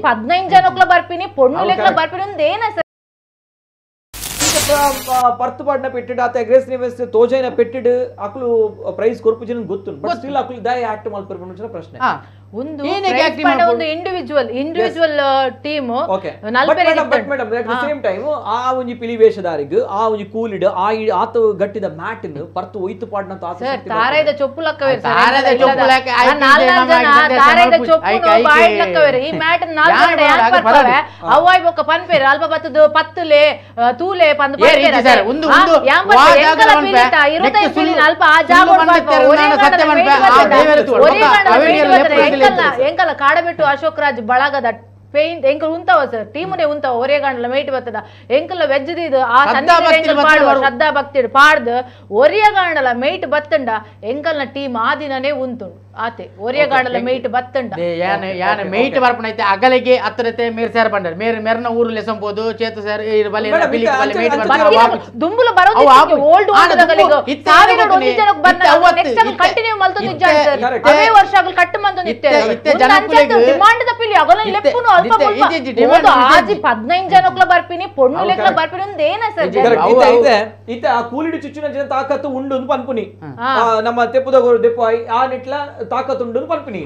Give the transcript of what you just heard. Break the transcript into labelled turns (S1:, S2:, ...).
S1: 15 ಜನಕ್ಲ ಬರ್ಪಿನಿ ಪೊಣ್ಣು ಲೆಕ್ಕ ಬರ್ಪಿನಿ ಒಂದು ಏನ ಸರ್
S2: ಪರ್ತುಪಾಡ್ನ ಪೆಟ್ಟಿಡು ಆತ ಅಗ್ರೆಸಿವ್ ವ್ಯವಸ್ಥೆ ತೋಜೈನ ಪೆಟ್ಟಿಡು ಅಕ್ಲು ಪ್ರೈಸ್ ಕೊರ್ಪುಜಿನ ಗೊತ್ತು ಬಟ್ ಸ್ಟಿಲ್ ಅಕ್ಲು ದಯ ಆಕ್ಟ್ ಮಲ್ಪರ್ಪುಂಚಿನ ಪ್ರಶ್ನೆ
S1: ಒಂದು ಒಂದು individual team
S2: madam at the same time ಆ ಒಂಜಿ ಪಿಲಿ ವೇಷಧಾರಿಗ್ ಆ ಒಂಜಿ ಕೂಲಿಡ್ ಆ ಆತ ಗಟ್ಟಿದ ಮ್ಯಾಟ್ ಪರ್ತು ಒಯ್ತು ಪಾಡ್ನ
S1: ತಾರೈದ ಚೊಪ್ಪು ಲಕ್ಕವೇ ತಾರೈದ ಚೊಪ್ಪು ಬಾಯಿಡ್ ಲಕ್ಕವೇ ಈ ಮ್ಯಾಟ್ ನಾಲ್ಕು ಯಾಕೆ ಬರ್ತವೆ ಅವಾಯ್ ಬೊಕ್ಕ ಪನ್ಪೇರು ಅಲ್ಪ ಬತ್ತದು ಪತ್ತುಲೆ ತೂಲೆ ಪಂದು ಪನ್ಪೇರು ಇರುತ್ತೈ ಪಿಲಿನ ಅಲ್ಪ ಆ ಜಾಗ ಎಂಕಲ್ಲ ಕಾಡಬೆಟ್ಟು ಅಶೋಕ್ ರಾಜ್ ಬಳಗದ ಪೇಂಟ್ ಎಂಕಲ್ ಉಂತಾವ ಸರ್ ಟೀಮುನೇ ಉಂತಾವ ಒರೆಗಾಂಡ್ಲ ಮೇಟ್ ಬರ್ತದ ಎಂಕಲ್ಲ ವೆಜ್ಜಿದು ಆ ಶ್ರದ್ಧಾ ಭಕ್ತಿ ಪಾಡ್ದು ಒರಿಯಗಾಂಡಲ ಮೇಟ್ ಬತ್ತಂಡ ಎಂಕಲ್ನ ಟೀಮ್ ಆ ದಿನನೇ ಉಂಟು ಆತೆ ಒರಿಯಗಾಂಡಲ ಮೇಟ್ ಬತ್ತಂಡ
S3: ಯಾನ ಮೇಟ್ ಬರ್ಪಣೈತೆ ಅಗಲಿಗೆ ಹತ್ರತೆ ಮೇರ್ ಸೇರ್ ಬಂಡರ್ ಮೇರ್ನ ಊರು ಲೆಸಂಬೋದು ಚೇತು ಸರ್
S1: ದುಂಬುಲ ಬರೋದು ಓಲ್ಡ್ ಸಾವಿರ ಒಂದು ಜನಕ್ಕೆ ಬಂದ ನೆಕ್ಸ್ಟ್ ಟೈಮ್ ಕಂಟಿನ್ಯೂ ಮಲ್ತು ನಿಜ್ಜಾನ್ ಸರ್ ಅವೇ ವರ್ಷ ಆಗಲ್ ಕಟ್ಟು ಮಂದು ನಿತ್ತೆ ಡಿಮಾಂಡ್ ತಪ್ಪಿಲಿ ಅಗಲ ಲೆಪ್ಪುನು ಅಲ್ಪ ಸ್ವಲ್ಪ ಆಜಿ 15 ಜನಕ್ಲ ಬರ್ಪಿನಿ ಪೊಣ್ಣು ಲೆಕ್ಕ ಬರ್ಪಿನಿ ಒಂದು ಏನ ಸರ್
S2: ಇತ್ತ ಆ ಕೂಲಿಡು ಚುಚ್ಚಿನ ಜನ ತಾಕತ್ತು ಉಂಡು ಪನ್ಪುನಿ ನಮ್ಮ ತೆಪ್ಪುದ ದೆಪ್ಪು ಆ ನಿಟ್ಲ ತಾಕತ್ತು ಉಂಡು ಪನ್ಪುನಿ